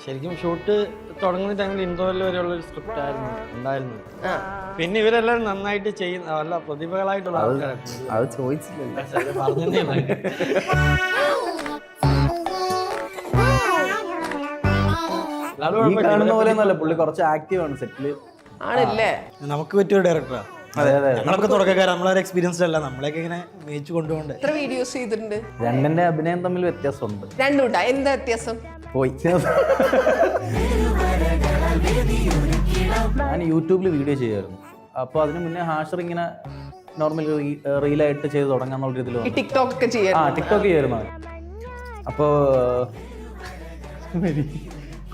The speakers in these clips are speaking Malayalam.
ശരിക്കും ഷൂട്ട് തുടങ്ങുന്ന ടൈമിൽ ഇന്റർവെൽ വരെയുള്ള ഒരു സ്ക്രിപ്റ്റ് ആയിരുന്നു ഉണ്ടായിരുന്നത്. പിന്നെ ഇവരെല്ലാം നന്നായിട്ട് ചെയ്യുന്ന വല്ല പ്രതിഭകളായിട്ടുള്ള ആൾക്കാരാണ്. അത് ചോദിച്ചില്ലല്ലോ. പറഞ്ഞതേ കാണുന്ന പോലെ ഒന്നല്ല, പുള്ളി കുറച്ച് ആക്റ്റീവ് ആണ് സെറ്റില്. ആണല്ലേ? നമുക്ക് പറ്റിയൊരു ഡയറക്ടറാണ്. ഞങ്ങളൊക്കെ തുടക്കക്കാർ, നമ്മളൊരു എക്സ്പീരിയൻസ്ഡ് അല്ല, നമ്മളെയൊക്കെ ഇങ്ങനെ മേയിച്ചു കൊണ്ടുപോകണ്ടേ. എത്ര വീഡിയോസ് ചെയ്തിട്ടുണ്ട്? രണ്ടിന്റെ അഭിനയം തമ്മിൽ വ്യത്യാസമുണ്ട്. രണ്ടുണ്ടാ? എന്താ വ്യത്യാസം? പോയി ഞാൻ യൂട്യൂബിൽ വീഡിയോ ചെയ്യുമായിരുന്നു. അപ്പോൾ അതിന് മുന്നേ ഹാഷർ ഇങ്ങനെ നോർമൽ റീലായിട്ട് ചെയ്ത് തുടങ്ങാന്നുള്ള രീതിയിൽ ടിക്ടോക്ക് ഒക്കെ ചെയ്യാം. ടിക്ടോക്ക് ചെയ്യുമായിരുന്നു. അപ്പോൾ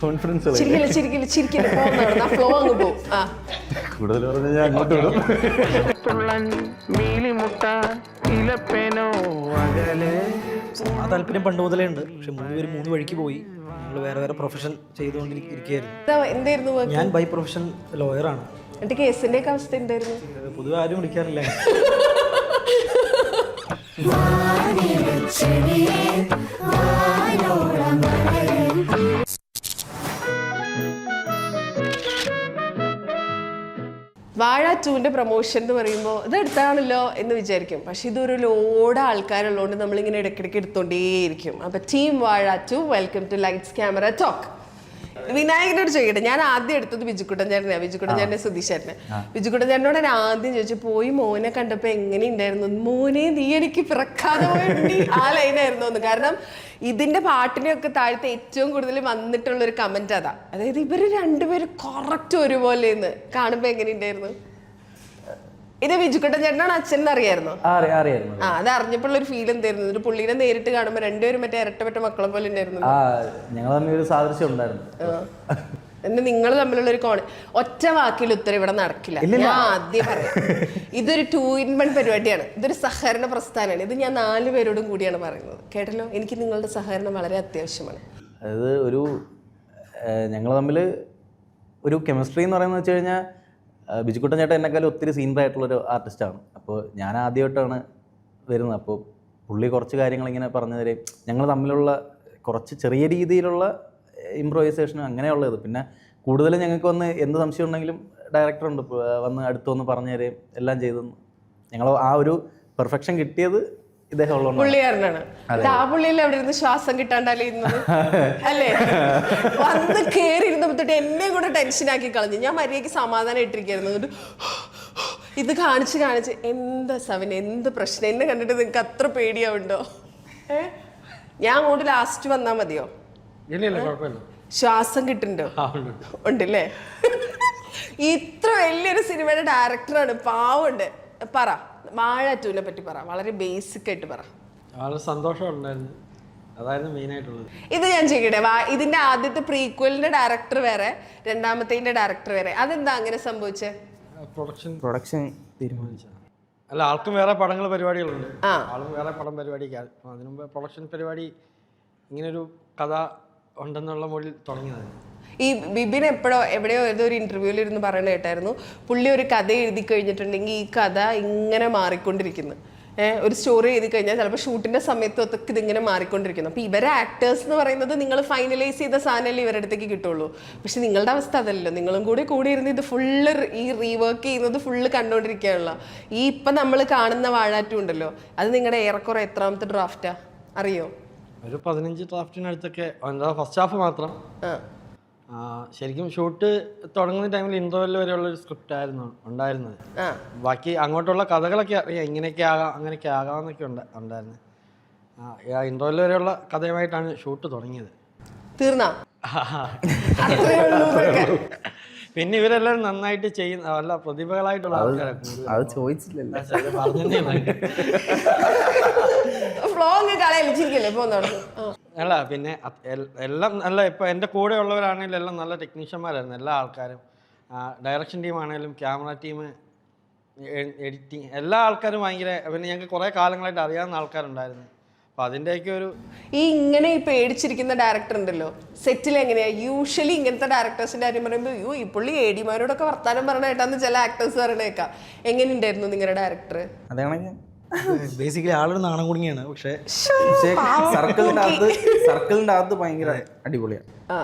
കോൺഫിഡൻസ് കൂടുതൽ പറഞ്ഞാൽ ഞാൻ അങ്ങോട്ട് വിടും. ആ താല്പര്യം പണ്ട് മുതലേ ഉണ്ട്. പക്ഷെ 3 പേര് 3 വഴിക്ക് പോയി. ഞങ്ങൾ വേറെ വേറെ പ്രൊഫഷൻ ചെയ്തുകൊണ്ടിരിക്കുകയായിരുന്നു. ഞാൻ ബൈ പ്രൊഫഷൻ ലോയറാണ്. കേസിന്റെ ഒക്കെ അവസ്ഥ എന്തായിരുന്നു? പൊതുവെ ആരും വിളിക്കാറില്ല. വാഴ 2ന്റെ പ്രൊമോഷൻ എന്ന് പറയുമ്പോൾ ഇത് എടുത്താണല്ലോ എന്ന് വിചാരിക്കും. പക്ഷെ ഇതൊരു ലോഡ് ആൾക്കാരുള്ളതുകൊണ്ട് നമ്മളിങ്ങനെ ഇടയ്ക്കിടയ്ക്ക് എടുത്തോണ്ടേയിരിക്കും. അപ്പൊ team Vaazha 2 welcome to lights camera talk. വിനായകനോട് ചോദിക്കട്ടെ, ഞാൻ ആദ്യം എടുത്തത് വിജുക്കുട്ടൻ ചേട്ടനെയാണ്, വിജുക്കുട്ടൻ ചേട്ടനെ സുധീഷേട്ടനെ. വിജുക്കുട്ടൻ ചേട്ടനോട് ഞാൻ ആദ്യം ചോദിച്ചു, പോയി മോനെ കണ്ടപ്പോ എങ്ങനെ ഉണ്ടായിരുന്നു? മോനെ നീ എനിക്ക് പിറക്കാതെ പോയി, ആ ലൈനായിരുന്നു എന്ന്. കാരണം ഇതിന്റെ പാട്ടിനെയൊക്കെ താഴത്തെ ഏറ്റവും കൂടുതൽ വന്നിട്ടുള്ള ഒരു കമന്റ് അതാ. അതായത് ഇവര് രണ്ടുപേരും കറക്റ്റ് ഒരുപോലെ കാണുമ്പോ എങ്ങനെ ഉണ്ടായിരുന്നു? ഇത് വിജുക്കുട്ടൻ ചേട്ടനാണ് അച്ഛൻ അറിയായിരുന്നു. അത് അറിഞ്ഞപ്പോൾ ഒരു ഫീൽ എന്തായിരുന്നു? ഒരു പുള്ളിനെ നേരിട്ട് കാണുമ്പോ രണ്ടുപേരും മറ്റേ ഇരട്ടപ്പെട്ട മക്കളെ പോലെ ഉണ്ടായിരുന്നു. എന്നെ നിങ്ങൾ തമ്മിലുള്ള ഒരു ഒറ്റ വാക്കിൽ ഉത്തരം ഇവിടെ നടക്കില്ല. ഞാൻ ആദ്യം പറയാം, ഇതൊരു 2-in-1 പരിപാടിയാണ്. ഇതൊരു സഹകരണ പ്രസ്ഥാനമാണ്. ഇത് ഞാൻ 4 പേരോടും കൂടിയാണ് പറയുന്നത്. കേട്ടല്ലോ, എനിക്ക് നിങ്ങളുടെ സഹകരണം വളരെ അത്യാവശ്യമാണ്. അതായത് ഒരു ഞങ്ങൾ തമ്മിൽ ഒരു കെമിസ്ട്രി എന്ന് പറയുന്നത് വെച്ച് കഴിഞ്ഞാൽ, ബിജുക്കുട്ടൻ ചേട്ടൻ എന്നെക്കാളും ഒത്തിരി സീനിയർ ആയിട്ടുള്ളൊരു ആർട്ടിസ്റ്റാണ്. അപ്പോൾ ഞാൻ ആദ്യമായിട്ടാണ് വരുന്നത്. അപ്പോൾ പുള്ളി കുറച്ച് കാര്യങ്ങളിങ്ങനെ പറഞ്ഞു തരും. ഞങ്ങൾ തമ്മിലുള്ള കുറച്ച് ചെറിയ രീതിയിലുള്ള ഇംപ്രൊവൈസേഷനും അങ്ങനെയുള്ളത്. പിന്നെ കൂടുതലും ഞങ്ങൾക്ക് വന്ന് എന്ത് സംശയം ഉണ്ടെങ്കിലും ഡയറക്ടറുണ്ട് വന്ന് അടുത്ത് വന്ന് പറഞ്ഞു തരും, എല്ലാം ചെയ്തെന്ന്. ഞങ്ങൾ ആ ഒരു പെർഫെക്ഷൻ കിട്ടിയത് ഇദ്ദേഹം ഉള്ളതുകൊണ്ട്. പുള്ളിക്കാരനാണ്. ആ പുള്ളിയല്ലേ അവിടെ ഇരുന്ന് ശ്വാസം കിട്ടാണ്ടല്ലിരുന്നത് അല്ലേ? വന്ന് കയറി ഇരുന്നപ്പോട്ട് എന്നെ കൂടെ ടെൻഷനാക്കി കളഞ്ഞു. ഞാൻ മര്യാദയ്ക്ക് സമാധാനം ഇട്ടിരിക്കുന്നു. ഇത് കാണിച്ച് എന്താ സവൻ, എന്ത് പ്രശ്നം? എന്നെ കണ്ടിട്ട് നിങ്ങൾക്ക് അത്ര പേടിയാവുണ്ടോ? ഞാൻ അങ്ങോട്ട് ലാസ്റ്റ് വന്നാ മതിയോ? ശ്വാസം കിട്ടുന്നുണ്ടോ? ഉണ്ടല്ലേ? ഇത്ര വലിയൊരു സിനിമയുടെ ഡയറക്ടറാണ്, പാവുണ്ട്. പറ, വാഴ 2നെ പറ്റി പറ, വളരെ ബേസിക് ആയിട്ട് പറ. വളരെ സന്തോഷമുണ്ടായിരുന്നു, അതായിരുന്നു മെയിൻ ആയിട്ടുള്ളത്. ഇത് ഞാൻ ചെയ്യട്ടെ, ഇതിന്റെ ആദ്യത്തെ പ്രീക്വലിന്റെ ഡയറക്ടർ വേറെ, രണ്ടാമത്തെ ഡയറക്ടർ വേറെ. അതെന്താ അങ്ങനെ സംഭവിച്ചേ? പ്രൊഡക്ഷൻ തീരുമാനിച്ച അല്ല, ആൾക്കും വേറെ പടങ്ങൾ പരിപാടികളുണ്ട്. ആളും വേറെ പടം പരിപാടിക്ക് അതിനുമുമ്പ് പ്രൊഡക്ഷൻ പരിപാടി ഇങ്ങനൊരു കഥ ഉണ്ടെന്നുള്ള മോഡിൽ തുടങ്ങിയതാണ്. ഈ ബിബിൻ എവിടെയോ ഏതൊരു ഇന്റർവ്യൂവിൽ ഇരുന്ന് പറയണ കേട്ടായിരുന്നു, പുള്ളി ഒരു കഥ എഴുതി കഴിഞ്ഞിട്ടുണ്ടെങ്കിൽ ഈ കഥ ഇങ്ങനെ മാറിക്കൊണ്ടിരിക്കുന്നു. ഒരു സ്റ്റോറി എഴുതി കഴിഞ്ഞാൽ ചിലപ്പോൾ ഷൂട്ടിന്റെ സമയത്തൊക്കെ ഇതിങ്ങനെ മാറിക്കൊണ്ടിരിക്കുന്നു. അപ്പോൾ ഇവരെ ആക്ടേഴ്സ് എന്ന് പറയുന്നത് നിങ്ങൾ ഫൈനലൈസ് ചെയ്ത സാധനമല്ലേ ഇവരുടെ അടുത്തേക്ക് കിട്ടുള്ളൂ. പക്ഷെ നിങ്ങളുടെ അവസ്ഥ അതല്ലല്ലോ. നിങ്ങളും കൂടി ഇരുന്ന് ഇത് ഫുള്ള് ഈ റീവർക്ക് ചെയ്യുന്നത് ഫുള്ള് കണ്ടുകൊണ്ടിരിക്കുകയാണല്ലോ. ഈ ഇപ്പം നമ്മൾ കാണുന്ന വാഴ 2 ഉണ്ടല്ലോ, അത് നിങ്ങളുടെ ഏറെക്കുറെ എത്രാമത്തെ ഡ്രാഫ്റ്റാ അറിയോ? ഒരു 15 ഡ്രാഫ്റ്റിനടുത്തൊക്കെ. ഫസ്റ്റ് ഹാഫ് മാത്രം. ശരിക്കും ഷൂട്ട് തുടങ്ങുന്ന ടൈമിൽ ഇന്റർവെൽ വരെയുള്ള ഒരു സ്ക്രിപ്റ്റ് ആയിരുന്നു ഉണ്ടായിരുന്നത്. ബാക്കി അങ്ങോട്ടുള്ള കഥകളൊക്കെ അറിയാം, ഇങ്ങനെയൊക്കെ ആകാം അങ്ങനെയൊക്കെ ആകാമെന്നൊക്കെ ഉണ്ടായിരുന്നു. ഇന്റർവെൽ വരെയുള്ള കഥയുമായിട്ടാണ് ഷൂട്ട് തുടങ്ങിയത്. തീർന്നാ? പിന്നെ ഇവരെല്ലാം നന്നായിട്ട് ചെയ്യുന്ന വല്ല പ്രതിഭകളായിട്ടുള്ള ആൾക്കാരാണ്. അത് ചോദിച്ചില്ലല്ലോ. അല്ല, പിന്നെ എല്ലാം നല്ല, ഇപ്പൊ എൻ്റെ കൂടെ ഉള്ളവരാണെങ്കിലും എല്ലാം നല്ല ടെക്നീഷ്യന്മാരായിരുന്നു എല്ലാ ആൾക്കാരും. ഡയറക്ഷൻ ടീം ആണെങ്കിലും ക്യാമറ ടീം, എഡിറ്റിങ്, എല്ലാ ആൾക്കാരും ഭയങ്കര. പിന്നെ ഞങ്ങൾക്ക് കുറേ കാലങ്ങളായിട്ട് അറിയാവുന്ന ആൾക്കാരുണ്ടായിരുന്നു. അപ്പൊ അതിൻ്റെയൊക്കെ ഒരു ഇങ്ങനെ ഈ പേടിച്ചിരിക്കുന്ന ഡയറക്ടർ ഉണ്ടല്ലോ സെറ്റിൽ എങ്ങനെയാ? യൂഷ്വലി ഇങ്ങനത്തെ ഡയറക്ടേഴ്സിന്റെ കാര്യം പറയുമ്പോൾ ഈ പുള്ളി എഡിമാരോടൊക്കെ വർത്താനം പറഞ്ഞ കേട്ടാന്ന് ചില ആക്ടേഴ്സ് പറയണേക്കാം. എങ്ങനെയുണ്ടായിരുന്നു നിങ്ങളുടെ ഡയറക്ടർ? അതാണെങ്കിൽ ബേസിക്കലി ആളൊരു നാണം കുടുങ്ങിയാണ്. പക്ഷേ സർക്കിളിന്റെ അകത്ത് ഭയങ്കര അടിപൊളിയാണ്.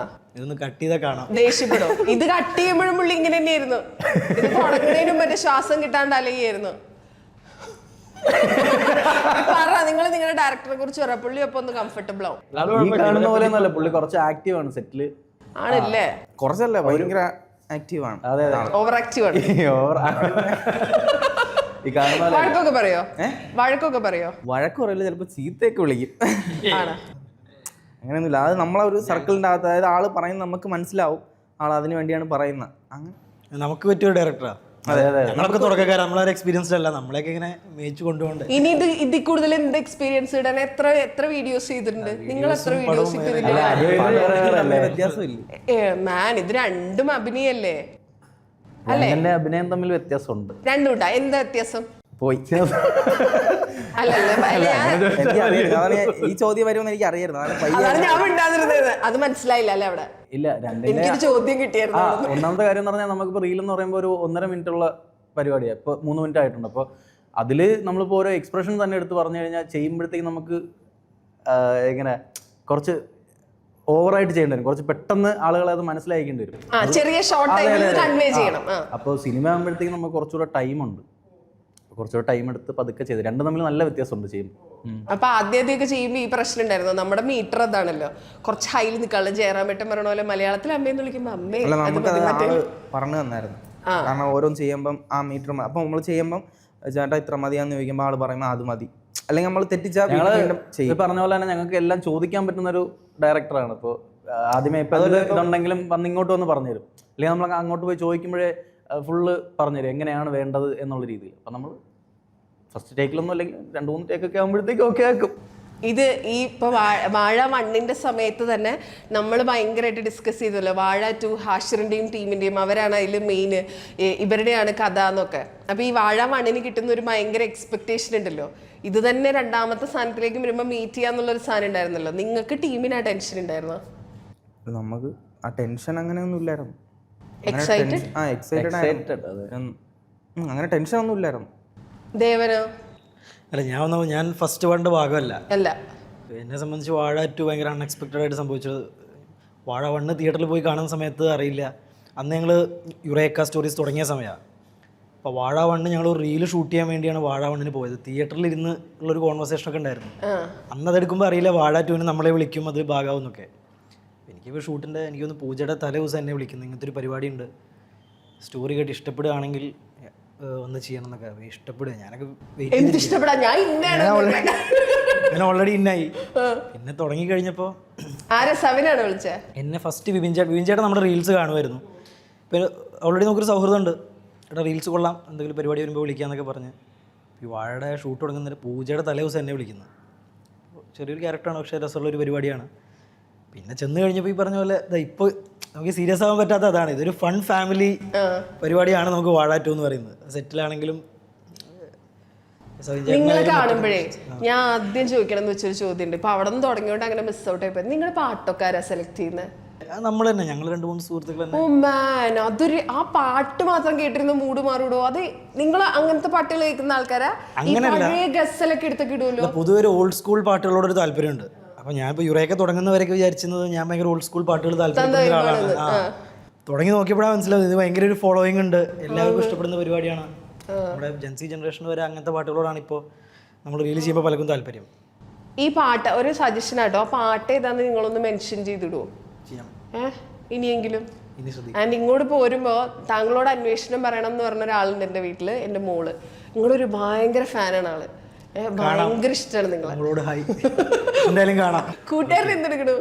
ഇതൊന്ന് കട്ട് ചെയ്താൽ കാണാം. ദേഷ്യപ്പെടും. ഇത് കട്ട് ചെയ്യുമ്പോഴും പുള്ളി ഇങ്ങനെ തന്നെയായിരുന്നു. ഇത് തുടങ്ങുന്നതിനും മറ്റേ ശ്വാസം കിട്ടാണ്ട് അലയായിരുന്നു. പറ, നിങ്ങൾ നിങ്ങളുടെ ഡയറക്ടറെ കുറിച്ച് പറയാം. പുള്ളി അപ്പൊ ഒന്ന് കംഫർട്ടബിൾ ആവും. ഈ കാണുന്ന പോലെ ഒന്നല്ല, പുള്ളി കുറച്ച് ആക്റ്റീവ് ആണ് സെറ്റില്. ആണല്ലേ? കുറച്ചല്ല, ഭയങ്കര ആക്റ്റീവ് ആണ്. അതെ അതെ, ഓവർ ആക്റ്റീവ് ആണ്. ഈ കാണുന്ന പോലെ വഴക്കൊക്കെ പറയോ? വഴക്കൊക്കെ പറയോ? വഴക്ക് പറയില്ല, ചിലപ്പോ ചീത്തയൊക്കെ വിളിക്കും. ആണ്. അങ്ങനെയൊന്നുമില്ല. അത് നമ്മളെ ഒരു സർക്കിളിന്റെ അകത്ത്, അതായത് ആള് പറയുന്നത് നമുക്ക് മനസ്സിലാവും, ആൾ അതിന് വേണ്ടിയാണ് പറയുന്നത്. അങ്ങനെ നമുക്ക് പറ്റിയൊരു ഡയറക്ടറാ. ഞങ്ങളൊക്കെ തുടക്കക്കാർ, നമ്മളൊരു എക്സ്പീരിയൻസ്ഡ് അല്ല, നമ്മളെയൊക്കെ ഇങ്ങനെ മേയിച്ചു കൊണ്ടുപോകണ്ടേ. ഇനി ഇതിൽ കൂടുതൽ എന്ത് എക്സ്പീരിയൻസ് ഇടാൻ എത്ര വീഡിയോസ് ചെയ്തിട്ടുണ്ട് നിങ്ങൾ? എത്ര വീഡിയോസ് വ്യത്യാസമില്ല. മാൻ, ഇത് രണ്ടും അഭിനയല്ലേ? എന്റെ അഭിനയം തമ്മിൽ വ്യത്യാസമുണ്ട്. രണ്ടും ഉണ്ടാ? എന്താ വ്യത്യാസം? പോയി അല്ലല്ലേ, ഈ ചോദ്യം വരുമെന്ന് എനിക്ക് അറിയായിരുന്നു. അതാണ് ഞാൻ മിണ്ടാതിരുന്നത്. അത് മനസ്സിലായില്ല അല്ലേ അവിടെ? ഇല്ല, എനിക്കൊരു ചോദ്യം കിട്ടിയായിരുന്നു. ഒന്നാമത്തെ കാര്യം എന്ന് പറഞ്ഞാൽ നമുക്കിപ്പോൾ റീൽ എന്ന് പറയുമ്പോൾ ഒരു 1.5 മിനിറ്റ് ഉള്ള പരിപാടിയാണ്. ഇപ്പോൾ 3 മിനിറ്റ് ആയിട്ടുണ്ട്. അപ്പോൾ അതിൽ നമ്മളിപ്പോൾ ഓരോ എക്സ്പ്രഷൻ തന്നെ എടുത്ത് പറഞ്ഞു കഴിഞ്ഞാൽ ചെയ്യുമ്പോഴത്തേക്ക് നമുക്ക് ഇങ്ങനെ കുറച്ച് ഓവറായിട്ട് ചെയ്യേണ്ടി വരും. കുറച്ച് പെട്ടെന്ന് ആളുകളെ അത് മനസ്സിലാക്കേണ്ടി വരും. ചെറിയ ഷോർട്ട് ടൈമിൽ കൺവേ ചെയ്യണം. അപ്പോൾ സിനിമ ആകുമ്പോഴത്തേക്ക് നമുക്ക് കുറച്ചുകൂടെ ടൈമുണ്ട്. കുറച്ചുകൂടെ ടൈം എടുത്ത് പതുക്കെ ചെയ്ത് രണ്ടും തമ്മിൽ നല്ല വ്യത്യാസമുണ്ട് ചെയ്യുമ്പോൾ. അപ്പൊ ആദ്യമൊക്കെ ചെയ്യുമ്പോൾ ഈ പ്രശ്നം ഉണ്ടായിരുന്നു. നമ്മുടെ മീറ്റർ അതാണല്ലോ, കുറച്ച് ഹൈയിൽ നിൽക്കാനുള്ള. ജയറാമേട്ടൻ പറഞ്ഞ പോലെ മലയാളത്തിൽ അമ്മയെന്ന് വിളിക്കുമ്പോൾ അമ്മേ പറഞ്ഞു തന്നായിരുന്നു. കാരണം ഓരോന്ന് ചെയ്യുമ്പം ആ മീറ്റർ, അപ്പൊ നമ്മൾ ചെയ്യുമ്പം ചേട്ടാ ഇത്ര മതിയാന്ന് ചോദിക്കുമ്പോൾ ആള് പറയുമ്പോൾ അത് മതി, അല്ലെങ്കിൽ നമ്മൾ തെറ്റിച്ചാൽ പറഞ്ഞ പോലെ തന്നെ ഞങ്ങൾക്ക് എല്ലാം ചോദിക്കാൻ പറ്റുന്ന ഒരു ഡയറക്ടറാണ്. ഇപ്പോൾ ആദ്യമേ ഇപ്പം ഇതുണ്ടെങ്കിലും ഇങ്ങോട്ട് വന്ന് പറഞ്ഞുതരും, അല്ലെങ്കിൽ നമ്മൾ അങ്ങോട്ട് പോയി ചോദിക്കുമ്പോഴേ ഫുള്ള് പറഞ്ഞുതരും എങ്ങനെയാണ് വേണ്ടത് എന്നുള്ള രീതിയിൽ. അപ്പം നമ്മൾ ഫസ്റ്റ് ടേക്കിലൊന്നും അല്ലെങ്കിൽ 2-3 ടേക്കൊക്കെ ആകുമ്പോഴത്തേക്കും ഓക്കെ ആക്കും. ഇത് ഈ ഇപ്പൊ വാഴ 1ന്റെ സമയത്ത് തന്നെ നമ്മൾ ഭയങ്കരമായിട്ട് ഡിസ്കസ് ചെയ്തല്ലോ. വാഴ 2 ഹാഷിറിന്റെയും ടീമിന്റെയും, അവരാണ് അതിൽ മെയിൻ, ഇവരുടെയാണ് കഥ എന്നൊക്കെ. അപ്പൊ ഈ വാഴ 1ന് കിട്ടുന്ന ഒരു ഭയങ്കര എക്സ്പെക്ടേഷൻ ഉണ്ടല്ലോ. ഇത് തന്നെ 2ാമത്തെ സ്ഥാനത്തിലേക്ക് വരുമ്പോൾ മീറ്റ് ചെയ്യാന്നുള്ളൊരു സാധനം ഉണ്ടായിരുന്നല്ലോ. നിങ്ങൾക്ക് ടീമിന് ആ ടെൻഷൻ ഉണ്ടായിരുന്നോ? നമുക്ക് ആ ടെൻഷൻ അങ്ങനെയൊന്നും ഇല്ലായിരുന്നു. അങ്ങനെ ടെൻഷൻ ഒന്നും ഇല്ലായിരുന്നു. ദേവനോ? അല്ല, ഞാൻ ഫസ്റ്റ് വണ്ട ഭാഗമല്ല. അല്ല, എന്നെ സംബന്ധിച്ച് വാഴ 2 ഭയങ്കര അൺഎക്സ്പെക്റ്റഡ് ആയിട്ട് സംഭവിച്ചത്. വാഴ 1 തിയേറ്ററിൽ പോയി കാണുന്ന സമയത്ത് അറിയില്ല, അന്ന് ഞങ്ങൾ യുറേക്ക സ്റ്റോറീസ് തുടങ്ങിയ സമയമാണ്. അപ്പോൾ വാഴ 1 ഞങ്ങൾ ഒരു റീല് ഷൂട്ട് ചെയ്യാൻ വേണ്ടിയാണ് വാഴ 1ന് പോയത്. തിയേറ്ററിൽ ഇരുന്ന് ഉള്ളൊരു കോൺവെർസേഷനൊക്കെ ഉണ്ടായിരുന്നു. അന്ന് അതെടുക്കുമ്പോൾ അറിയില്ല വാഴ 2ന് നമ്മളെ വിളിക്കും, അത് ഭാഗമാവുന്നൊക്കെ. എനിക്കിപ്പോൾ ഷൂട്ടിൻ്റെ എനിക്കൊന്ന് പൂജയുടെ തലേ ദിവസം എന്നെ വിളിക്കുന്നു, ഇങ്ങനത്തെ ഒരു പരിപാടി ഉണ്ട്, സ്റ്റോറി കേട്ട് ഇഷ്ടപ്പെടുകയാണെങ്കിൽ ഒന്ന് ചെയ്യണം എന്നൊക്കെ. ഇഷ്ടപ്പെടുക, ഞാനൊക്കെ ഞാൻ ഓൾറെഡി ഇന്നായി. പിന്നെ തുടങ്ങിക്കഴിഞ്ഞപ്പോൾ എന്നെ ഫസ്റ്റ് വിപിൻ ചേട്ടൻ നമ്മുടെ റീൽസ് കാണുമായിരുന്നു. പിന്നെ ഓൾറെഡി നമുക്കൊരു സൗഹൃദം ഉണ്ട്, എടാ റീൽസ് കൊള്ളാം, എന്തെങ്കിലും പരിപാടി വരുമ്പോൾ വിളിക്കാമെന്നൊക്കെ പറഞ്ഞ് ഈ വാഴയുടെ ഷൂട്ട് തുടങ്ങുന്നതിന് പൂജയുടെ തലേ ദിവസം എന്നെ വിളിക്കുന്നത്. ചെറിയൊരു ക്യാരക്ടറാണ്, പക്ഷേ രസമുള്ളൊരു പരിപാടിയാണ്. പിന്നെ ചെന്ന് കഴിഞ്ഞപ്പോൾ ഈ പറഞ്ഞ പോലെ ഇപ്പോൾ നമുക്ക് സീരിയസ് ആവാൻ പറ്റാത്ത അതാണ്. ഇതൊരു ഫൺ ഫാമിലി പരിപാടിയാണ് നമുക്ക് വാഴ 2 എന്ന് പറയുന്നത്. സെറ്റിലാണെങ്കിലും നിങ്ങൾ കാണുമ്പോഴേ ഞാൻ ആദ്യം ചോദിക്കണം എന്ന് വെച്ചൊരു ചോദ്യം ഉണ്ട്. ഇപ്പൊ അവിടെ നിന്ന് തുടങ്ങിയോണ്ട് അങ്ങനെ മിസ് ഔട്ട് ആയിപ്പോ നിങ്ങളുടെ പാട്ടൊക്കെ സെലക്ട് ചെയ്യുന്നത്? നമ്മൾ തന്നെ, ഞങ്ങൾ 2-3 സുഹൃത്തുക്കൾ. ഓ മാൻ, അതൊരു ആ പാട്ട് മാത്രം കേട്ടിരുന്ന മൂഡ് മാറിവിടോ? അത് നിങ്ങൾ അങ്ങനത്തെ പാട്ടുകൾ കേൾക്കുന്ന ആൾക്കാരാ? ഗസലൊക്കെ എടുത്തൊക്കെ ഇടുമല്ലോ. പൊതുവെ ഒരു ഓൾഡ് സ്കൂൾ പാട്ടുകളോട് ഒരു താല്പര്യമുണ്ട്. അപ്പോൾ ഞാനിപ്പോൾ യുറേക്ക തുടങ്ങുന്നവരൊക്കെ വിചാരിച്ചത് ഞാൻ ഭയങ്കര ഓൾഡ് സ്കൂൾ പാട്ടുകൾ താല്പര്യപ്പെടുന്ന ഒരാളാണ്. തുടങ്ങി നോക്കിയപ്പോഴാണ് മനസ്സിലാവും ഇത് ഭയങ്കര ഒരു ഫോളോയിങ് ഉണ്ട്, എല്ലാവർക്കും ഇഷ്ടപ്പെടുന്ന പരിപാടിയാണ്. നമ്മുടെ ജെൻസി ജനറേഷൻ വരെ അങ്ങനത്തെ പാട്ടുകളോടാണ് ഇപ്പോൾ നമ്മൾ റീൽ ചെയ്യുമ്പോൾ പലർക്കും താല്പര്യം. ഈ പാട്ട് ഒരു സജഷൻ ആട്ടോ, ആ പാട്ട് ഏതാന്ന് നിങ്ങളൊന്ന് മെൻഷൻ ചെയ്തിടുവോ? ഇനിയെങ്കിലും. ആൻഡ് ഇങ്ങോട്ട് പോരുമ്പോൾ താങ്കളോട് അന്വേഷണം പറയണം എന്ന് പറഞ്ഞ ഒരാളുണ്ട് എൻ്റെ വീട്ടിൽ, എൻ്റെ മോള്. നിങ്ങളൊരു ഭയങ്കര ഫാനാണ് ആള്, ഭയങ്കര ഇഷ്ടമാണ് നിങ്ങളോട്. എന്തായാലും കാണാം. കൂട്ടുകാരൻ എന്തെടുക്കണു?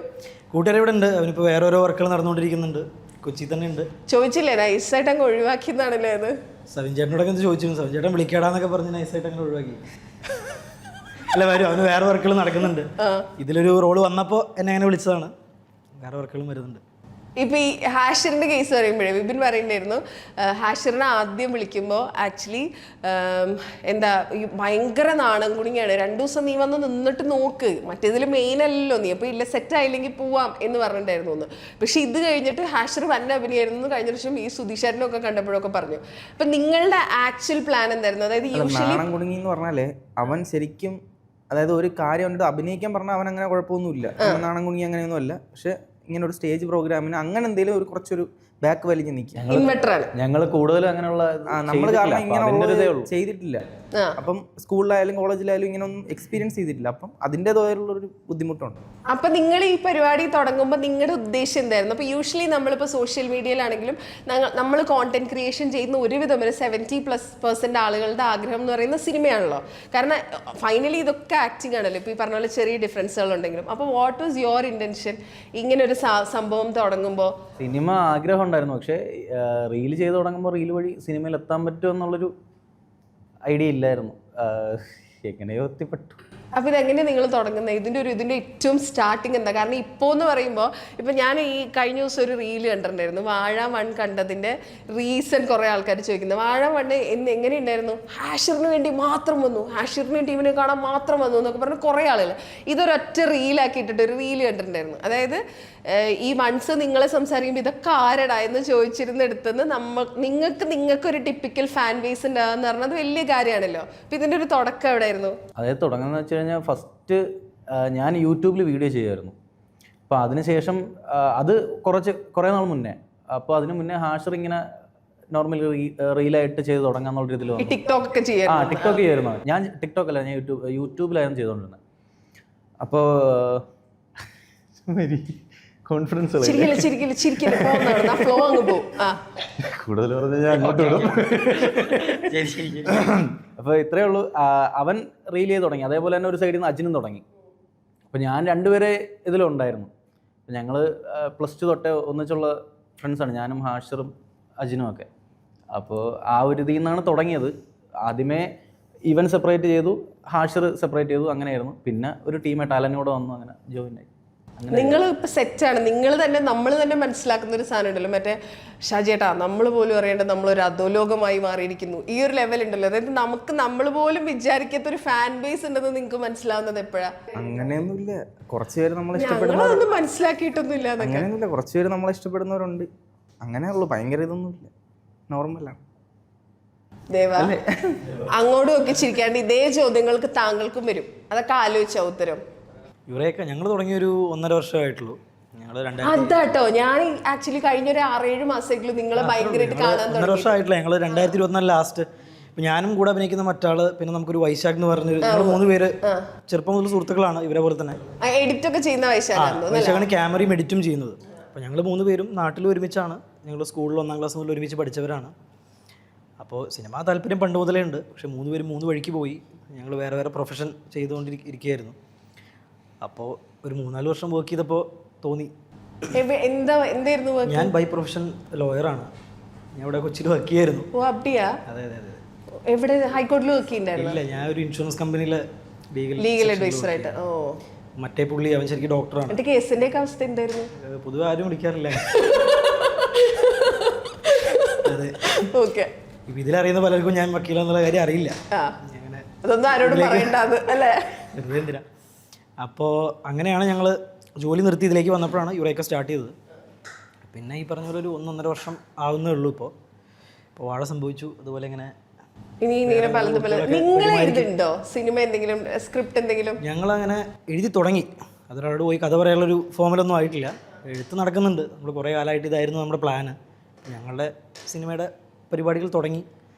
കൂട്ടുകാർ ഇവിടെ ഉണ്ട്, അവനിപ്പോൾ വേറെ ഓരോ വർക്കുകൾ നടന്നുകൊണ്ടിരിക്കുന്നുണ്ട്, കൊച്ചി തന്നെ ഉണ്ട്. ചോദിച്ചില്ലേ നൈസായിട്ട് അങ്ങ് ഒഴിവാക്കിയതാണല്ലേ അത്? സവിൻ ചേട്ടനോടൊക്കെ എന്ത് ചോദിച്ചിരുന്നു, സവിൻ ചേട്ടൻ വിളിക്കാടാന്നൊക്കെ പറഞ്ഞ് നൈസായിട്ട് അങ്ങനെ ഒഴിവാക്കി. അല്ല വരും, അവന് വേറെ വർക്കുകൾ നടക്കുന്നുണ്ട്. ഇതിലൊരു റോള് വന്നപ്പോൾ എന്നെ അങ്ങനെ വിളിച്ചതാണ്, വേറെ വർക്കുകളും വരുന്നുണ്ട്. ഇപ്പൊ ഈ ഹാഷിറിന്റെ കേസ് പറയുമ്പോഴേ വിപിൻ പറയണ്ടായിരുന്നു ഹാഷിറിനെ ആദ്യം വിളിക്കുമ്പോൾ ആക്ച്വലി എന്താ ഈ ഭയങ്കര നാണം കുണിയാണ്, 2 ദിവസം നീ വന്ന് നിന്നിട്ട് നോക്ക്, മറ്റേതിൽ മെയിൻ അല്ലല്ലോ നീ, അപ്പൊ ഇല്ല സെറ്റ് ആയില്ലെങ്കിൽ പോവാം എന്ന് പറഞ്ഞിട്ടുണ്ടായിരുന്നു ഒന്ന്. പക്ഷെ ഇത് കഴിഞ്ഞിട്ട് ഹാഷിർ വന്ന അഭിനയായിരുന്നു കഴിഞ്ഞ വർഷം ഈ സുധീഷേട്ടനൊക്കെ കണ്ടപ്പോഴൊക്കെ പറഞ്ഞു. അപ്പൊ നിങ്ങളുടെ ആക്ച്വൽ പ്ലാൻ എന്തായിരുന്നു? അതായത് നാണം കുടുങ്ങി എന്ന് പറഞ്ഞാലേ അവൻ ശരിക്കും, അതായത് ഒരു കാര്യം അവൻ്റെ അഭിനയിക്കാൻ പറഞ്ഞാൽ അവൻ അങ്ങനെ കുഴപ്പമൊന്നുമില്ല, നാണം കുടുങ്ങി അങ്ങനെയൊന്നും അല്ല. പക്ഷെ ഇങ്ങനെ ഒരു സ്റ്റേജ് പ്രോഗ്രാമിന് അങ്ങനെ എന്തെങ്കിലും ഒരു കുറച്ചൊരു ബാക്ക് വലിഞ്ഞ് നിൽക്കുക. ഞങ്ങൾ കൂടുതലും അങ്ങനെയുള്ള നമ്മൾ കാരണം ഇങ്ങനെ ചെയ്തിട്ടില്ല. അപ്പം സ്കൂളിലായാലും കോളേജിലായാലും ഇങ്ങനെ ഒന്നും എക്സ്പീരിയൻസ് ചെയ്തിട്ടില്ല. അപ്പം അതിൻ്റെതായിട്ടുള്ളൊരു ബുദ്ധിമുട്ടുണ്ട്. അപ്പൊ നിങ്ങൾ ഈ പരിപാടി തുടങ്ങുമ്പോൾ നിങ്ങളുടെ ഉദ്ദേശം എന്തായിരുന്നു? അപ്പൊ യൂഷ്വലി നമ്മളിപ്പോൾ സോഷ്യൽ മീഡിയയിലാണെങ്കിലും നമ്മൾ കോണ്ടന്റ് ക്രിയേഷൻ ചെയ്യുന്ന ഒരുവിധം ഒരു 70% ആളുകളുടെ ആഗ്രഹം എന്ന് പറയുന്ന സിനിമയാണല്ലോ. കാരണം ഫൈനലി ഇതൊക്കെ ആക്ടിങ് ആണല്ലോ. ഇപ്പൊ ഈ പറഞ്ഞ പോലെ ചെറിയ ഡിഫറൻസുകൾ ഉണ്ടെങ്കിലും. അപ്പൊ വാട്ട് വാസ് യുവർ ഇന്റൻഷൻ ഇങ്ങനെ ഒരു സംഭവം തുടങ്ങുമ്പോൾ? സിനിമ ആഗ്രഹം ഉണ്ടായിരുന്നു, പക്ഷേ റീല് ചെയ്ത് തുടങ്ങുമ്പോൾ റീല് വഴി സിനിമയിൽ എത്താൻ പറ്റുമോ എന്നുള്ളൊരു ഐഡിയ ഇല്ലായിരുന്നു. എങ്ങനെയോ എത്തിപ്പെട്ടു. അപ്പോൾ ഇതെങ്ങനെയാണ് നിങ്ങൾ തുടങ്ങുന്നത്? ഇതിൻ്റെ ഏറ്റവും സ്റ്റാർട്ടിങ് എന്താ? കാരണം ഇപ്പോൾ എന്ന് പറയുമ്പോൾ ഇപ്പം ഞാൻ ഈ കഴിഞ്ഞ ദിവസം ഒരു റീല് കണ്ടിട്ടുണ്ടായിരുന്നു, വാഴ 1 കണ്ടതിൻ്റെ റീസൺ കുറേ ആൾക്കാർ ചോദിക്കുന്നത്. വാഴ 1 എങ്ങനെയുണ്ടായിരുന്നു? ഹാഷിറിന് വേണ്ടി മാത്രം വന്നു, ഹാഷിറിന് വേണ്ടി ഇവനെ കാണാൻ മാത്രം വന്നു എന്നൊക്കെ പറഞ്ഞ് കുറേ ആളുകൾ ഇതൊരൊറ്റ റീലാക്കിയിട്ടിട്ട് ഒരു റീല് കണ്ടിട്ടുണ്ടായിരുന്നു. അതായത് ഈ മൺസ് നിങ്ങളെ സംസാരിക്കുമ്പോൾ ഇതൊക്കെ ആരടാ എന്ന് ചോദിച്ചിരുന്നെടുത്തുനിന്ന് നിങ്ങൾക്കൊരു ടിപ്പിക്കൽ ഫാൻ ബേസ് ഉണ്ടാകുന്ന പറഞ്ഞത് വലിയ കാര്യമാണല്ലോ. അപ്പം ഇതിൻ്റെ ഒരു തുടക്കം എവിടെയായിരുന്നു? അതായത് തുടങ്ങുന്നത് വെച്ച് കഴിഞ്ഞാൽ ഫസ്റ്റ് ഞാൻ യൂട്യൂബിൽ വീഡിയോ ചെയ്യുമായിരുന്നു. അപ്പോൾ അതിനുശേഷം അത് കുറേ നാൾ മുന്നേ, അപ്പോൾ അതിന് മുന്നേ ഹാഷർ ഇങ്ങനെ നോർമലി റീലായിട്ട് ചെയ്ത് തുടങ്ങാന്നുള്ള രീതിയിൽ ടിക്ടോക്ക് ടിക്ടോക്ക് ചെയ്യുമായിരുന്നു. ഞാൻ ടിക്ടോക്ക് അല്ല, ഞാൻ യൂട്യൂബിലായിരുന്നു ചെയ്തുകൊണ്ടിരുന്നത്. അപ്പോൾ കോൺഫിഡൻസ് കൂടുതൽ പറഞ്ഞാൽ ഞാൻ അങ്ങോട്ട് വിടും. അപ്പോൾ ഇത്രയേ ഉള്ളൂ. അവൻ റീൽ ചെയ്ത് തുടങ്ങി, അതേപോലെ തന്നെ ഒരു സൈഡിൽ നിന്ന് അജിനും തുടങ്ങി. അപ്പോൾ ഞാൻ രണ്ടുപേരെ ഇതിലുണ്ടായിരുന്നു. അപ്പോൾ ഞങ്ങൾ +2 തൊട്ടേ ഒന്നിച്ചുള്ള ഫ്രണ്ട്സാണ്, ഞാനും ഹാഷിറും അജിനും ഒക്കെ. അപ്പോൾ ആ ഒരു ഇതിൽ നിന്നാണ് തുടങ്ങിയത്. ആദ്യമേ ഇവൻ സെപ്പറേറ്റ് ചെയ്തു, ഹാഷിർ സെപ്പറേറ്റ് ചെയ്തു, അങ്ങനെയായിരുന്നു. പിന്നെ ഒരു ടീമായിട്ട് അലനോട് വന്നു, അങ്ങനെ ജോയിൻ ആയി. നിങ്ങൾ ഇപ്പൊ സെറ്റാണ്, നമ്മൾ തന്നെ മനസ്സിലാക്കുന്ന ഒരു സാധനം ഉണ്ടല്ലോ, മറ്റേ ഷാജേട്ടാ നമ്മൾ പോലും അറിയേണ്ടത് നമ്മളൊരു അധോലോകമായി മാറിയിരിക്കുന്നു, ഈ ഒരു ലെവൽ ഉണ്ടല്ലോ. അതായത് നമ്മൾ പോലും വിചാരിക്കാത്ത ഒരു ഫാൻ ബേസ് ഉണ്ടെന്ന് നിങ്ങൾക്ക് മനസ്സിലാവുന്നത് എപ്പോഴാ? അങ്ങനെയൊന്നുമില്ല, കുറച്ചുപേര് നമ്മളെ ഞങ്ങളൊന്നും മനസ്സിലാക്കിയിട്ടൊന്നുമില്ല. അങ്ങനെയൊന്നുമില്ല, കുറച്ചുപേര് നമ്മളെ ഇഷ്ടപ്പെടുന്നവരുണ്ട്. അങ്ങനെയുള്ളൂ, ഭയങ്കര ഇതൊന്നുമില്ല, നോർമലാണ്. ദേവാ അങ്ങോട്ടും ഒക്കെ ചിരിക്കാണ്ട് ഇതേ ചോദ്യങ്ങൾക്ക് താങ്കൾക്കും വരും, അതൊക്കെ ആലോചിച്ച ഉത്തരം. യുറേക്ക ഞങ്ങൾ തുടങ്ങിയൊരു 1.5 വർഷമായിട്ടുള്ളൂ. ഞങ്ങൾ അതാട്ടോ ഞാൻ ആക്ച്വലി കഴിഞ്ഞൊരു 6-7 മാസമെങ്കിലും നിങ്ങളെ ഭയങ്കരമായിട്ട് കാണാൻ 1.5 വർഷമായിട്ടില്ല. ഞങ്ങൾ 2024 ലാസ്റ്റ്, ഇപ്പം ഞാനും കൂടെ അഭിനയിക്കുന്ന മറ്റാള്, പിന്നെ നമുക്കൊരു വൈശാഖ് എന്ന് പറഞ്ഞൊരു, ഞങ്ങൾ 3 പേര് ചെറുപ്പം മുതൽ സുഹൃത്തുക്കളാണ്. ഇവരെ പോലെ തന്നെ എഡിറ്റ് ഒക്കെ ചെയ്യുന്ന വൈശാഖാണ് ക്യാമറയും എഡിറ്റും ചെയ്യുന്നത്. അപ്പോൾ ഞങ്ങൾ 3 പേരും നാട്ടിൽ ഒരുമിച്ചാണ്. ഞങ്ങൾ സ്കൂളിൽ 1ാം ക്ലാസ് മുതൽ ഒരുമിച്ച് പഠിച്ചവരാണ്. അപ്പോൾ സിനിമ താല്പര്യം പണ്ട് മുതലേ ഉണ്ട്. പക്ഷേ 3 പേരും 3 വഴിക്ക് പോയി. ഞങ്ങൾ വേറെ വേറെ പ്രൊഫഷൻ ചെയ്തുകൊണ്ടിരിക്കുകയായിരുന്നു. അപ്പോൾ ഒരു 3-4 വർഷം വർക്ക് ചെയ്തപ്പോൾ തോന്നി. എന്തായിരുന്നു? ഞാൻ ബൈ പ്രൊഫഷൻ ലോയറാണ്. ഞാൻ ഇവിടെ കൊച്ചിയിൽ വർക്ക് ചെയ്യായിരുന്നു. അതെ. എവിടെ? ഹൈക്കോടതിയിൽ വർക്ക് ചെയ്യുന്നുണ്ടായിരുന്നു? ഇല്ല, ഞാൻ ഒരു ഇൻഷുറൻസ് കമ്പനിയിലെ ലീഗൽ അഡ്വൈസർ ആയിട്ട്. മറ്റേ പുള്ളി അവൻ ശരിക്കും ഡോക്ടറാണ്. കേസിന്റെ ഒക്കെ അവസ്ഥ എന്തായിരുന്നു? പൊതുവെ ആരും വിളിക്കാറില്ല. അതെ, ഓക്കെ. ഇതിലറിയുന്ന പലർക്കും ഞാൻ വക്കീലെന്നുള്ള കാര്യം അറിയില്ല. അതൊന്നും ആരോടും പറയണ്ടാന്ന് അല്ലേ? എന്തിനാ? അപ്പോൾ അങ്ങനെയാണ് ഞങ്ങൾ ജോലി നിർത്തി ഇതിലേക്ക് വന്നപ്പോഴാണ് യുറേക്ക സ്റ്റാർട്ട് ചെയ്തത്. പിന്നെ ഈ പറഞ്ഞ പോലെ ഒരു 1.5 വർഷം ആവുന്നേ ഉള്ളൂ. ഇപ്പോൾ വാഴ സംഭവിച്ചു. അതുപോലെ ഇങ്ങനെ സിനിമ എന്തെങ്കിലും സ്ക്രിപ്റ്റ് എന്തെങ്കിലും ഞങ്ങളങ്ങനെ എഴുതി തുടങ്ങി. അതൊരാളോട് പോയി കഥ പറയാനുള്ളൊരു ഫോമിലൊന്നും ആയിട്ടില്ല. എഴുത്ത് നടക്കുന്നുണ്ട്. നമ്മൾ കുറേ കാലമായിട്ട് ഇതായിരുന്നു നമ്മുടെ പ്ലാന്. ഞങ്ങളുടെ സിനിമയുടെ പരിപാടികൾ തുടങ്ങി.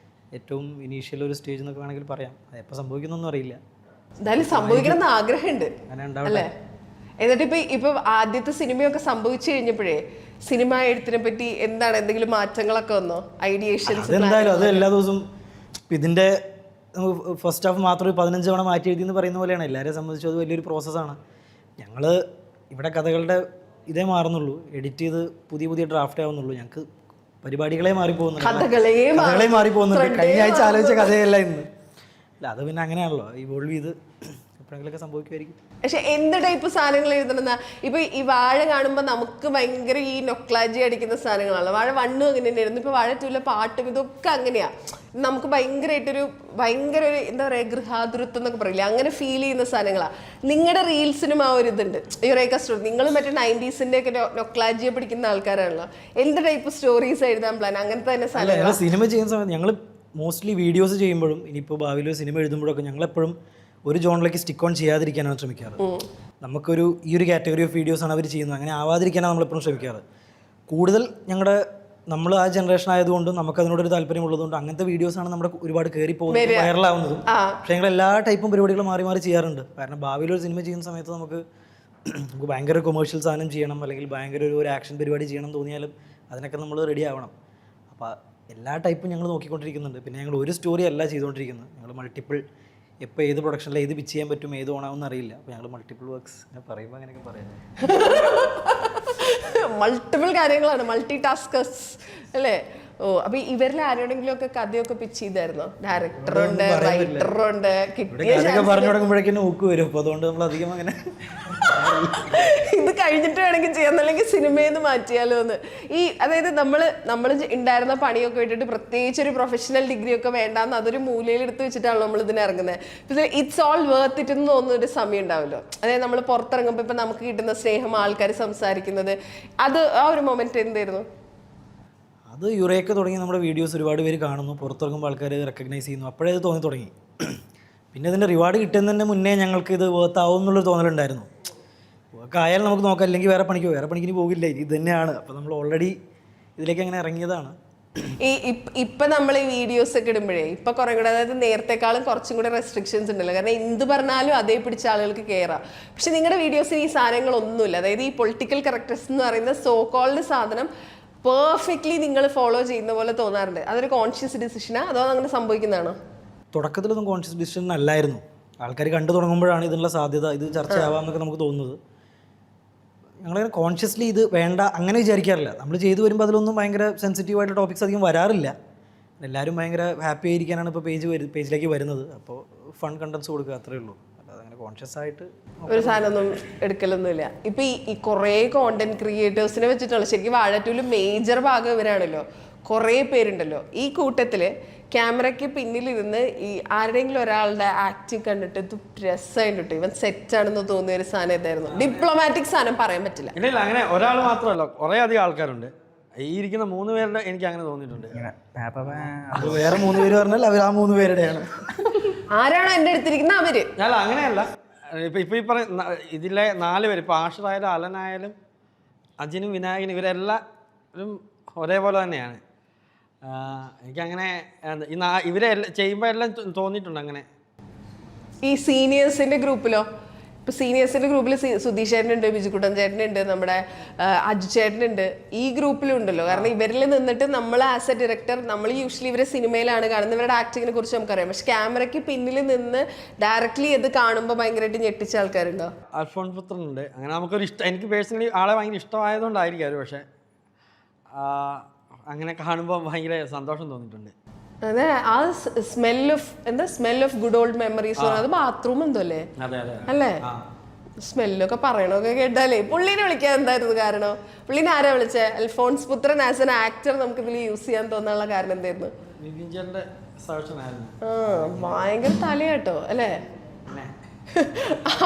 ഏറ്റവും ഇനീഷ്യൽ ഒരു സ്റ്റേജ് എന്നൊക്കെ വേണമെങ്കിൽ പറയാം. അത് എപ്പോൾ സംഭവിക്കുന്നൊന്നും അറിയില്ല. എന്തായാലും സംഭവിക്കണം എന്ന് ആഗ്രഹമുണ്ട് അല്ലേ? എന്നിട്ട് ഇപ്പൊ ആദ്യത്തെ സിനിമയൊക്കെ സംഭവിച്ചു കഴിഞ്ഞപ്പോഴേ സിനിമ എഴുത്തിനെ പറ്റി എന്താണ് എന്തെങ്കിലും മാറ്റങ്ങളൊക്കെ വന്നോ? ഐഡിയേഷൻസ്? എന്തായാലും അത് എല്ലാ ദിവസവും ഇതിന്റെ ഫസ്റ്റ് ഹാഫ് മാത്രം 15 തവണ മാറ്റി എഴുതി എന്ന് പറയുന്ന പോലെയാണ്. എല്ലാവരെയും സംബന്ധിച്ചും അത് വലിയൊരു പ്രോസസ്സാണ്. ഞങ്ങൾ ഇവിടെ കഥകളുടെ ഇതേ മാറുന്നുള്ളൂ, എഡിറ്റ് ചെയ്ത് പുതിയ ഡ്രാഫ്റ്റ് ആവുന്നുള്ളൂ. ഞങ്ങൾക്ക് പരിപാടികളെ മാറിപ്പോകുന്നുണ്ട്, കഥകളെ മാറിപ്പോകുന്നുണ്ട്. കഴിഞ്ഞ ആഴ്ച ആലോചിച്ച കഥയല്ല ഇന്ന്. അല്ല, അത് പിന്നെ അങ്ങനെയാണല്ലോ, ഇവോൾവ് ചെയ്ത് എപ്പോഴെങ്കിലൊക്കെ സംഭവിക്കുമായിരിക്കും. പക്ഷെ എന്ത് ടൈപ്പ് സാധനങ്ങൾ എഴുതണമെന്നാ? ഇപ്പൊ ഈ വാഴ കാണുമ്പോൾ നമുക്ക് ഭയങ്കര ഈ നൊക്ലാജി അടിക്കുന്ന സാധനങ്ങളാണ്. വാഴ 1 അങ്ങനെ തന്നെയായിരുന്നു. ഇപ്പൊ വാഴ 2 പാട്ടും ഇതൊക്കെ അങ്ങനെയാ. നമുക്ക് ഭയങ്കര ഒരു എന്താ പറയാ, ഗൃഹാതുരത്വം എന്നൊക്കെ പറയില്ലേ, അങ്ങനെ ഫീൽ ചെയ്യുന്ന സാധനങ്ങളാ. നിങ്ങളുടെ റീൽസിനും ആ ഒരു ഇതുണ്ട്, യുറേക്ക സ്റ്റോറി. നിങ്ങൾ മറ്റേ 90s ഒക്കെ നൊക്ലാജിയെ പിടിക്കുന്ന ആൾക്കാരാണല്ലോ. എന്ത് ടൈപ്പ് സ്റ്റോറീസ് എഴുതാൻ പ്ലാൻ? അങ്ങനത്തെ തന്നെ സാധനങ്ങൾ. സിനിമ ചെയ്യുന്ന സമയത്ത് ഞങ്ങൾ മോസ്റ്റ്ലി വീഡിയോസ് ചെയ്യുമ്പോഴും ഇനിയിപ്പോൾ ഭാവിയിൽ സിനിമ എഴുതുമ്പോഴൊക്കെ ഞങ്ങളെപ്പോഴും ഒരു ജോണിലേക്ക് സ്റ്റിക്ക് ഓൺ ചെയ്യാതിരിക്കാനാണ് ശ്രമിക്കാറ്. നമുക്കൊരു ഈ ഒരു കാറ്റഗറി ഓഫ് വീഡിയോസാണ് അവർ ചെയ്യുന്നത്, അങ്ങനെ ആവാതിരിക്കാനാണ് നമ്മളെപ്പോഴും ശ്രമിക്കാറ്. കൂടുതൽ നമ്മൾ ആ ജനറേഷൻ ആയതുകൊണ്ടും നമുക്ക് അതിനോടൊരു താല്പര്യമുള്ളതുകൊണ്ട് അങ്ങനത്തെ വീഡിയോസാണ് നമ്മുടെ ഒരുപാട് കയറി പോകുന്നത്, വൈറലാവുന്നതും. പക്ഷേ ഞങ്ങൾ എല്ലാ ടൈപ്പും പരിപാടികൾ മാറി മാറി ചെയ്യാറുണ്ട്. കാരണം ഭാവിയിൽ ഒരു സിനിമ ചെയ്യുന്ന സമയത്ത് നമുക്ക് ഭയങ്കര കൊമേഴ്ഷ്യൽ സാധനം ചെയ്യണം, അല്ലെങ്കിൽ ഭയങ്കര ഒരു ആക്ഷൻ പരിപാടി ചെയ്യണം തോന്നിയാലും അതിനൊക്കെ നമ്മൾ റെഡി ആവണം. അപ്പോൾ എല്ലാ ടൈപ്പും ഞങ്ങൾ നോക്കിക്കൊണ്ടിരിക്കുന്നുണ്ട്. പിന്നെ ഞങ്ങൾ ഒരു സ്റ്റോറി അല്ല ചെയ്തുകൊണ്ടിരിക്കുന്നത്, ഞങ്ങൾ മൾട്ടിപ്പിൾ, എപ്പോൾ ഏത് പ്രൊഡക്ഷനിൽ ഏത് പിച്ച് ചെയ്യാൻ പറ്റും, ഏത് ഓണാവുമെന്ന് അറിയില്ല. അപ്പോൾ ഞങ്ങൾ മൾട്ടിപ്പിൾ വർക്ക്സ് പറയുമ്പോൾ അങ്ങനെയൊക്കെ പറയാം. മൾട്ടിപ്പിൾ കാര്യങ്ങളാണ്, മൾട്ടി ടാസ്കേഴ്സ് അല്ലേ? ഓ, അപ്പൊ ഇവരിൽ ആരോടെങ്കിലും ഒക്കെ കഥയൊക്കെ പിച്ച് ചെയ്തായിരുന്നോ? ഡയറക്ടറുണ്ട്, റൈറ്ററുണ്ട്, പറഞ്ഞു തുടങ്ങുമ്പോഴേക്കും ഊക്ക് വരും. അപ്പോൾ അതുകൊണ്ട് നമ്മൾ അധികം അങ്ങനെ ഇത് കഴിഞ്ഞിട്ട് വേണമെങ്കിൽ ചെയ്യാന്നല്ലെങ്കിൽ സിനിമയിൽ നിന്ന് മാറ്റിയാലോ എന്ന്. അതായത് നമ്മൾ ഉണ്ടായിരുന്ന പണിയൊക്കെ വിട്ടിട്ട് പ്രത്യേകിച്ച് ഒരു പ്രൊഫഷണൽ ഡിഗ്രി ഒക്കെ വേണ്ടാന്ന് അതൊരു മൂലയിൽ എടുത്ത് വെച്ചിട്ടാണ് നമ്മൾ ഇതിന് ഇറങ്ങുന്നത്. പിന്നെ ഇറ്റ്സ് ഓൾ വർത്ത് ഇറ്റ് എന്ന് തോന്നുന്ന ഒരു സമയം ഉണ്ടാവുമല്ലോ. അതായത് നമ്മൾ പുറത്തിറങ്ങുമ്പോൾ ഇപ്പം നമുക്ക് കിട്ടുന്ന സ്നേഹം, ആൾക്കാർ സംസാരിക്കുന്നത്, അത് ആ ഒരു മൊമെന്റ് എന്തായിരുന്നു? അത് യുറേക്ക തുടങ്ങി നമ്മുടെ വീഡിയോസ് ഒരുപാട് പേര് കാണുന്നു, പുറത്തിറങ്ങുമ്പോൾ ആൾക്കാർ റെക്കഗ്നൈസ് ചെയ്യുന്നു, അപ്പോഴേ ഇത് തോന്നി തുടങ്ങി. പിന്നെ ഇതിൻ്റെ റിവാർഡ് കിട്ടുന്നതിന് മുന്നേ ഞങ്ങൾക്ക് ഇത് വർത്താവും എന്നുള്ളൊരു തോന്നലുണ്ടായിരുന്നു. വർക്ക് ആയാലും നമുക്ക് നോക്കാം, അല്ലെങ്കിൽ വേറെ പണിക്ക് പോകില്ല, ഇത് തന്നെയാണ്. അപ്പോൾ നമ്മൾ ഓൾറെഡി ഇതിലേക്ക് അങ്ങനെ ഇറങ്ങിയതാണ്. ഇപ്പം നമ്മൾ ഈ വീഡിയോസ് ഒക്കെ ഇടുമ്പോഴേ ഇപ്പം കുറേ കൂടെ, അതായത് നേരത്തെക്കാളും കുറച്ചും കൂടെ റെസ്ട്രിക്ഷൻസ് ഉണ്ടല്ലോ. കാരണം എന്ത് പറഞ്ഞാലും അതേ പിടിച്ച ആളുകൾക്ക് കയറാം. പക്ഷെ നിങ്ങളുടെ വീഡിയോസിൽ ഈ സാധനങ്ങളൊന്നുമില്ല. അതായത് ഈ പൊളിറ്റിക്കൽ കറക്റ്റ്നസ് എന്ന് പറയുന്ന സോ കോൾഡ് സാധനം പെർഫെക്റ്റ്ലി നിങ്ങൾ ഫോളോ ചെയ്യുന്ന പോലെ തോന്നാറുണ്ട്. അതൊരു കോൺഷ്യസ് ഡിസിഷനാ അതോ അങ്ങനെ സംഭവിക്കുന്നതാണോ? തുടക്കത്തിലൊന്നും കോൺഷ്യസ് ഡിസിഷൻ അല്ലായിരുന്നു. ആൾക്കാർ കണ്ടു തുടങ്ങുമ്പോഴാണ് ഇതിനുള്ള സാധ്യത, ഇത് ചർച്ചയാവാമെന്നൊക്കെ നമുക്ക് തോന്നുന്നത്. ഞങ്ങളങ്ങനെ കോൺഷ്യസ്ലി ഇത് വേണ്ട അങ്ങനെ വിചാരിക്കാറില്ല. നമ്മൾ ചെയ്തു വരുമ്പോൾ അതിലൊന്നും ഭയങ്കര സെൻസിറ്റീവായിട്ടുള്ള ടോപ്പിക്സ് അധികം വരാറില്ല. എല്ലാവരും ഭയങ്കര ഹാപ്പി ആയിരിക്കാനാണ് ഇപ്പോൾ പേജിലേക്ക് വരുന്നത്. അപ്പോൾ ഫൺ കണ്ടൻസ് കൊടുക്കുക, അത്രയേ ഉള്ളൂ. അല്ലാതെ അങ്ങനെ കോൺഷ്യസ് ആയിട്ട് ഒരു സാധനമൊന്നും എടുക്കലൊന്നുമില്ല. ഇപ്പം ഈ കുറേ കോണ്ടന്റ് ക്രിയേറ്റേഴ്സിനെ വെച്ചിട്ടുള്ള, ശരിക്കും വാഴ 2 മേജർ ഭാഗം ഇവരാണല്ലോ. കുറേ പേരുണ്ടല്ലോ ഈ കൂട്ടത്തിൽ. ക്യാമറയ്ക്ക് പിന്നിലിരുന്ന് ഈ ആരുടെയെങ്കിലും ഒരാളുടെ ആക്ടിങ് കണ്ടിട്ട് ഇത് രസമായിട്ട് ഇവൻ സെറ്റാണെന്ന് തോന്നിയ ഒരു സാധനം ഇതായിരുന്നു. ഡിപ്ലോമാറ്റിക് സാധനം പറയാൻ പറ്റില്ല. ഇല്ല, അങ്ങനെ ഒരാൾ മാത്രമല്ല, കുറേ അധികം ആൾക്കാരുണ്ട്. ഈ ഇരിക്കുന്ന 3 പേരുടെ എനിക്ക് അങ്ങനെ തോന്നിയിട്ടുണ്ട്. അത് വേറെ 3 പേര് പറഞ്ഞാൽ അവർ ആ 3 പേരുടെയാണ്. ആരാണോ എൻ്റെ അടുത്തിരിക്കുന്ന അവര്. അല്ല, അങ്ങനെയല്ല. ഇപ്പൊ ഈ പറയുന്ന ഇതിലെ 4 പേര്, ഇപ്പൊ ആഷിറായാലും അലനായാലും അജിനും വിനായകനും ഇവരെല്ലാവരും ഒരേപോലെ തന്നെയാണ്. എനിക്കങ്ങനെ ഇവരെ ചെയ്യുമ്പോൾ എല്ലാം തോന്നിയിട്ടുണ്ട്. അങ്ങനെ ഈ സീനിയേഴ്സിന്റെ ഗ്രൂപ്പിലോ? ഇപ്പൊ സീനിയേഴ്സിന്റെ ഗ്രൂപ്പിൽ സുധീഷ് ചേട്ടനുണ്ട്, ബിജുക്കുട്ടൻ ചേട്ടനുണ്ട്, നമ്മുടെ അജു ചേട്ടനുണ്ട്. ഈ ഗ്രൂപ്പിലും ഉണ്ടല്ലോ. കാരണം ഇവരിൽ നിന്നിട്ട് നമ്മൾ ആസ് എ ഡയറക്ടർ, നമ്മൾ യൂഷ്വലി ഇവരെ സിനിമയിലാണ് കാണുന്നത്, ഇവരുടെ ആക്ടിങ്ങിനെ കുറിച്ച് നമുക്കറിയാം. പക്ഷെ ക്യാമറയ്ക്ക് പിന്നിൽ നിന്ന് ഡയറക്ട്ലി ഇത് കാണുമ്പോൾ ഭയങ്കരമായിട്ട് ഞെട്ടിച്ച ആൾക്കാരുണ്ടോ? അൽഫോൺസ് പുത്രനുണ്ട്. അങ്ങനെ നമുക്കൊരു ഇഷ്ടം, എനിക്ക് പേഴ്സണലി ആളെ ഭയങ്കര ഇഷ്ടമായതുകൊണ്ടായിരിക്കും അത്. പക്ഷേ അങ്ങനെ കാണുമ്പോൾ ഭയങ്കര സന്തോഷം തോന്നിയിട്ടുണ്ട്. അതെ, ആ smell of good old memories. അത് ബാത്റൂം എന്തോ അല്ലേ? അല്ലേ? സ്മെല്ലൊക്കെ പറയണൊക്കെ കേട്ടാലേ. പുള്ളീനെ വിളിക്കാൻ എന്തായിരുന്നു കാരണം? പുള്ളീനെ ആരാ വിളിച്ചേ? അൽഫോൺസ് പുത്രൻ ആസ് എൻ ആക്ടർ നമുക്ക് ഇതിൽ യൂസ് ചെയ്യാൻ തോന്നാനുള്ള കാരണം എന്തായിരുന്നു? ഭയങ്കര തലയാട്ടോ അല്ലേ?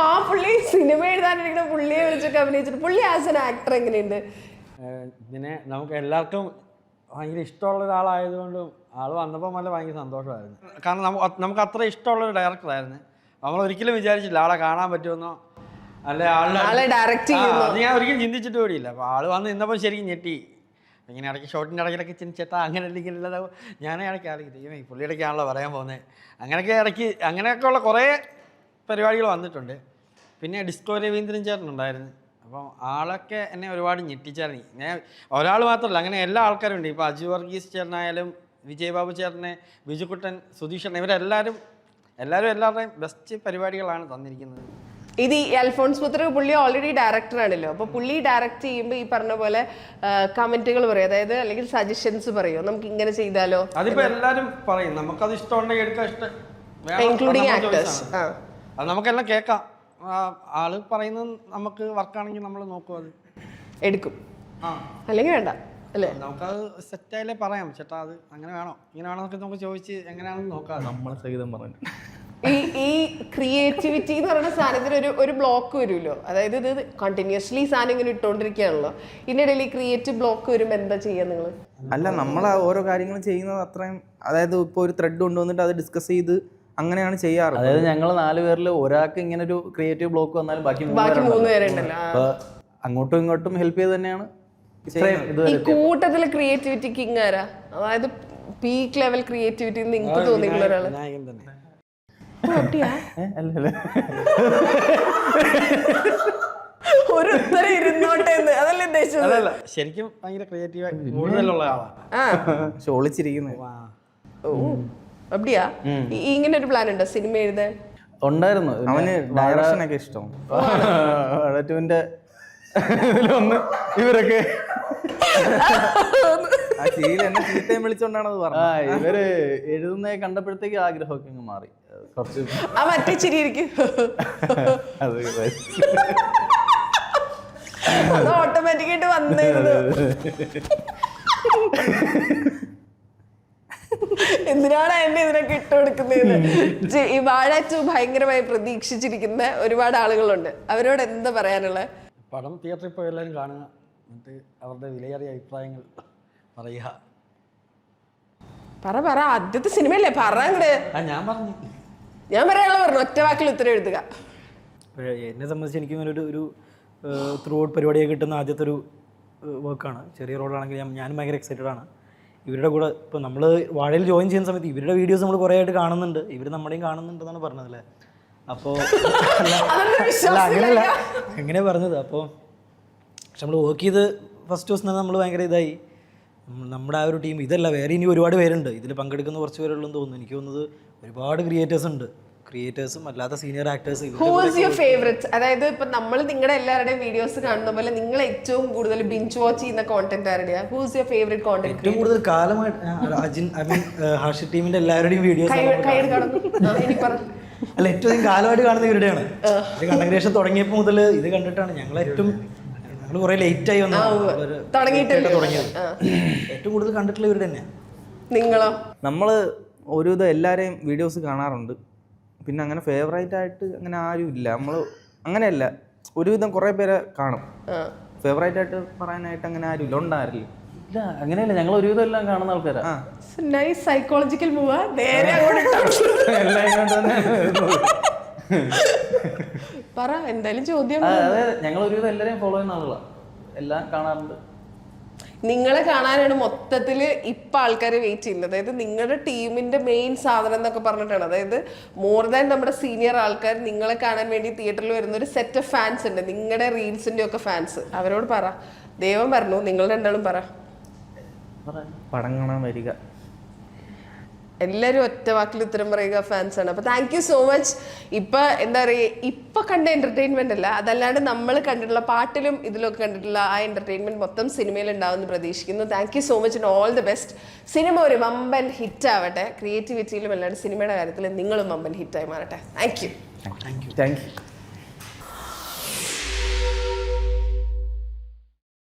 ആ പുള്ളി സിനിമ എഴുതാനിരിക്കുന്ന പുള്ളിയെ വിളിച്ചൊക്കെ അഭിനയിച്ചിട്ട് പുള്ളി ആസ് എൻ ആക്ടർ എങ്ങനെയുണ്ട്? പിന്നെ നമുക്ക് എല്ലാവർക്കും ഭയങ്കര ഇഷ്ടമുള്ള ഒരാളായതുകൊണ്ടും ആൾ വന്നപ്പോൾ നല്ല ഭയങ്കര സന്തോഷമായിരുന്നു. കാരണം നമുക്ക് അത്ര ഇഷ്ടമുള്ളൊരു ഡയറക്ടറായിരുന്നു. നമ്മൾ ഒരിക്കലും വിചാരിച്ചില്ല ആളെ കാണാൻ പറ്റുമെന്നോ, അല്ലെ ആളെ ഡയറക്റ്റ് ചെയ്യുന്നു അത് ഞാൻ ഒരിക്കലും ചിന്തിച്ചിട്ട് കൂടിയില്ല. അപ്പോൾ ആൾ വന്ന് ഇന്നപ്പോൾ ശരിക്കും ഞെട്ടി. ഇങ്ങനെ ഇടയ്ക്ക് ഷോട്ടിൻ്റെ ഇടയ്ക്കിടയ്ക്ക് ചിന്തിച്ചേട്ടാ അങ്ങനെ ഇല്ലെങ്കിലല്ല, ഞാനേ ഇടയ്ക്ക് ആലോചിക്കും ഈ പുള്ളിയിടയ്ക്കാണല്ലോ പറയാൻ പോകുന്നത്. അങ്ങനെയൊക്കെ ഉള്ള കുറേ പരിപാടികൾ വന്നിട്ടുണ്ട്. പിന്നെ ഡിസ്കോ രവീന്ദ്രൻ ചേട്ടനുണ്ടായിരുന്നു. അപ്പം ആളൊക്കെ എന്നെ ഒരുപാട് ഞെട്ടിച്ചായിരുന്നു. ഞാൻ ഒരാൾ മാത്രമല്ല, അങ്ങനെ എല്ലാ ആൾക്കാരും ഉണ്ട്. ഇപ്പോൾ അജു വർഗീസ് ചേട്ടനായാലും വിജയ് ബാബു ചേട്ടനെ, ബിജുക്കുട്ടൻ, സുധീഷ്, എല്ലാവരുടെയും ബെസ്റ്റ് പരിപാടികളാണ് തന്നിരിക്കുന്നത്. ഇത് ഈ അൽഫോൺസ് പുത്ര പുള്ളി ഓൾറെഡി ഡയറക്ടർ ആണല്ലോ. അപ്പോൾ പുള്ളി ഡയറക്റ്റ് ചെയ്യുമ്പോൾ ഈ പറഞ്ഞ പോലെ കമന്റുകൾ പറയും, അതായത് അല്ലെങ്കിൽ സജഷൻസ് പറയുമോ, നമുക്ക് ഇങ്ങനെ ചെയ്താലോ? അതിപ്പോൾ എല്ലാവരും പറയും, നമുക്കത് ഇഷ്ടമുണ്ടെങ്കിൽ എടുക്കാൻ ഇഷ്ടം, ഇൻക്ലൂഡിങ് ആക്ടേഴ്സ്. അത് നമുക്കെല്ലാം കേൾക്കാം. ആള് പറയുന്നത് നമുക്ക് വർക്കാണെങ്കിൽ നമ്മൾ നോക്കും, അത് എടുക്കും, അല്ലെങ്കിൽ വേണ്ട അല്ലേ? നമുക്കത് സെറ്റായാലേ പറയാം ചേട്ടാ അത് അങ്ങനെ വേണോ ഇങ്ങനെ വേണോ എന്നൊക്കെ നമുക്ക് ചോദിച്ച് എങ്ങനെയാണെന്ന് നോക്കാം. നമ്മളെ സഹിതം പറഞ്ഞു. ഈ ക്രിയേറ്റിവിറ്റി എന്ന് പറയുന്ന സാധനത്തിന് ഒരു ബ്ലോക്ക് വരുമല്ലോ, അതായത് ഇത് കണ്ടിന്യൂസ്ലി സാധനം ഇങ്ങനെ ഇട്ടുകൊണ്ടിരിക്കുകയാണല്ലോ, ഇതിനിടയിൽ ഈ ക്രിയേറ്റീവ് ബ്ലോക്ക് വരുമ്പോൾ എന്താ ചെയ്യുക നിങ്ങൾ? അല്ല, നമ്മൾ ഓരോ കാര്യങ്ങളും ചെയ്യുന്നത് അത്രയും, അതായത് ഇപ്പോൾ ഒരു ത്രെഡ് കൊണ്ടുവന്നിട്ട് അത് ഡിസ്കസ് ചെയ്ത് അങ്ങനെയാണ് ചെയ്യാറ്. അതായത് ഞങ്ങൾ 4 പേരിൽ ഒരാൾക്ക് ഇങ്ങനെ ഒരു ക്രിയേറ്റീവ് ബ്ലോക്ക് വന്നാലും ബാക്കി 3 പേരുണ്ടല്ലോ. അപ്പോൾ അങ്ങോട്ടും ഇങ്ങോട്ടും ഹെൽപ്പ് ചെയ്ത് തന്നെയാണ് ഈ കൂട്ടത്തിലെ ക്രിയേറ്റിവിറ്റി കിങ് ആരാ? അതായത് പീക്ക് ലെവൽ ക്രിയേറ്റിവിറ്റി നിങ്ങൾക്ക് തോന്നിയിട്ടുള്ള ഒരാള്? വിനായകൻ തന്നെ. ഒരു ഉത്തരം ഇരുന്നോട്ടെ എന്ന് അതല്ലേ ഉദ്ദേശിച്ചത്? അല്ലല്ല, ശരിക്കും ഭയങ്കര ക്രിയേറ്റീവായി കൂടുതലുള്ള ആളാണ്. ചോളിച്ചിരിക്കുന്നത്. ഓ അപ്പടിയാ? ഇങ്ങനെ ഒരു പ്ലാൻ ഉണ്ടോ സിനിമ എഴുതാൻ? ഉണ്ടായിരുന്നു. അവന് ഡയറക്ഷനൊക്കെ ഇഷ്ടം. വാഴ2ന്റെ ഇതിലൊന്ന് ഇവരൊക്കെ ആ ചിരിയിൽ എന്നെ ചീത്തയും വിളിച്ചോണ്ടാണത് പറഞ്ഞത്. ഇവര് എഴുതുന്ന കണ്ടപ്പോഴത്തേക്ക് ആഗ്രഹമൊക്കെ അങ്ങ് മാറി കുറച്ച്. ആ മറ്റേ ചിരി ഇരിക്കും, അത് ഓട്ടോമാറ്റിക്കായിട്ട് വന്നിരുന്നു. എന്തിനാണ് എന്നെ ഇതിനൊക്കെ ഇട്ടുകൊടുക്കുന്നത്? ഈ വാഴ 2 ഭയങ്കരമായി പ്രതീക്ഷിച്ചിരിക്കുന്ന ഒരുപാട് ആളുകളുണ്ട്, അവരോട് എന്താ പറയാനുള്ളത്? പടം തിയേറ്ററിൽ പോയി എല്ലാവരും കാണുക, എന്നിട്ട് അവരുടെ വിലയേറിയ അഭിപ്രായങ്ങൾ പറയുക. പറ ആദ്യത്തെ സിനിമയല്ലേ, പറ അങ്ങട്. ഞാൻ പറയാനുള്ള പറഞ്ഞു, ഒറ്റ വാക്കിൽ ഉത്തരം എഴുതുക. എന്നെ സംബന്ധിച്ച് എനിക്ക് ഒരു ത്രൂ ഔട്ട് പരിപാടിയൊക്കെ കിട്ടുന്ന ആദ്യത്തെ ഒരു വർക്കാണ്. ചെറിയ റോളാണെങ്കിൽ ഞാനും ഭയങ്കര എക്സൈറ്റഡ് ആണ്. ഇവരുടെ കൂടെ ഇപ്പോൾ നമ്മൾ വാഴയിൽ ജോയിൻ ചെയ്യുന്ന സമയത്ത് ഇവരുടെ വീഡിയോസ് നമ്മൾ കുറേ ആയിട്ട് കാണുന്നുണ്ട്, ഇവർ നമ്മുടെയും കാണുന്നുണ്ടെന്നാണ് പറഞ്ഞതല്ലേ. അപ്പോൾ അല്ല അങ്ങനെയല്ല, അങ്ങനെ പറഞ്ഞത്. അപ്പോൾ പക്ഷെ നമ്മൾ വർക്ക് ചെയ്ത് ഫസ്റ്റ് ദിവസം തന്നെ നമ്മൾ ഭയങ്കര ഇതായി. നമ്മുടെ ആ ഒരു ടീം ഇതല്ല, വേറെ ഇനി ഒരുപാട് പേരുണ്ട് ഇതിൽ പങ്കെടുക്കുന്ന, കുറച്ച് പേരുള്ളതെന്ന് തോന്നുന്നു. എനിക്ക് തോന്നുന്നത് ഒരുപാട് ക്രിയേറ്റേഴ്സ് ഉണ്ട്, ക്രിയേറ്റേഴ്സും അല്ലാത്ത senior actors. Whose your favourite? അതായത് ഇപ്പൊ നമ്മൾ നിങ്ങളുടെ എല്ലാവരുടെയും വീഡിയോസ് കാണുന്ന പോലെ നിങ്ങൾ ഏറ്റവും കൂടുതൽ ബിഞ്ച് വാച്ച് ചെയ്യുന്ന കോണ്ടന്റ് ആരുടെയാ? Who's your favourite content? ഏറ്റവും കൂടുതൽ കാലമായിട്ട് ഹാഷി ടീമിന്റെ എല്ലാവരുടെയും വീഡിയോസ് അല്ല, ഏറ്റവും കാലമായിട്ട് കാണുന്ന ഇവരുടെയാണ്. ഇത് കണ്ടന്റ് ക്രിയേഷൻ തുടങ്ങിയപ്പോൾ മുതൽ ഇത് കണ്ടിട്ടാണ് ഞങ്ങൾ കുറെ ലേറ്റ് ആയി തുടങ്ങിയത്. ഏറ്റവും കൂടുതൽ കണ്ടിട്ടുള്ള ഇവരുടെ തന്നെയാണ്. നിങ്ങളോ? നമ്മൾ ഒരുവിധം എല്ലാവരെയും വീഡിയോസ് കാണാറുണ്ട്, പിന്നെ അങ്ങനെ ഫേവറേറ്റ് ആയിട്ട് അങ്ങനെ ആരും ഇല്ല. നമ്മൾ അങ്ങനെയല്ല, ഒരുവിധം കുറേ പേരെ കാണും. ഫേവറേറ്റ് ആയിട്ട് പറയാനായിട്ട് അങ്ങനെ ആരും ഇല്ല. ഉണ്ടാവില്ല. ഇല്ല, അങ്ങനെയല്ല, ഞങ്ങൾ ഒരുവിധം എല്ലാം കാണുന്ന ആൾക്കാരാ. Nice psychological move. നേരെ പറ, എന്തായാലും ചോദ്യം. അതെ, ഞങ്ങൾ ഒരുവിധം എല്ലാവരെയും ഫോളോ ചെയ്യുന്ന ആളുകളാണ്, എല്ലാം കാണാറുണ്ട്. നിങ്ങളെ കാണാനാണ് മൊത്തത്തിൽ ഇപ്പം ആൾക്കാർ വെയിറ്റ് ചെയ്യുന്നത്. അതായത് നിങ്ങളുടെ ടീമിന്റെ മെയിൻ സാധനം എന്നൊക്കെ പറഞ്ഞിട്ടാണ്. അതായത് മോർ ദാൻ നമ്മുടെ സീനിയർ ആൾക്കാർ നിങ്ങളെ കാണാൻ വേണ്ടി തിയേറ്ററിൽ വരുന്ന ഒരു സെറ്റ് ഓഫ് ഫാൻസ് ഉണ്ട്, നിങ്ങളുടെ റീൽസിന്റെ ഒക്കെ ഫാൻസ്. അവരോട് പറ, ദൈവം പറഞ്ഞു, നിങ്ങൾ രണ്ടാളും പറ. പടം കാണാൻ വരിക. എല്ലാവരും ഒറ്റ വാക്കിൽ ഉത്തരം പറയുക ഫാൻസ് ആണ്. അപ്പോൾ താങ്ക് യു സോ മച്ച്. ഇപ്പം എന്താ പറയുക, ഇപ്പം കണ്ട എൻ്റർടൈൻമെൻ്റ് അല്ല, അതല്ലാണ്ട് നമ്മൾ കണ്ടിട്ടുള്ള പാട്ടിലും ഇതിലൊക്കെ കണ്ടിട്ടുള്ള ആ എൻ്റർടൈൻമെൻറ്റ് മൊത്തം സിനിമയിൽ ഉണ്ടാവുമെന്ന് പ്രതീക്ഷിക്കുന്നു. Thank you so much and all the best. Cinema ഒരു വമ്പൻ ഹിറ്റ് ആവട്ടെ, ക്രിയേറ്റിവിറ്റിയിലും അല്ലാണ്ട് സിനിമയുടെ കാര്യത്തിൽ നിങ്ങളും വമ്പൻ ഹിറ്റായി മാറട്ടെ. Thank you. Thank you.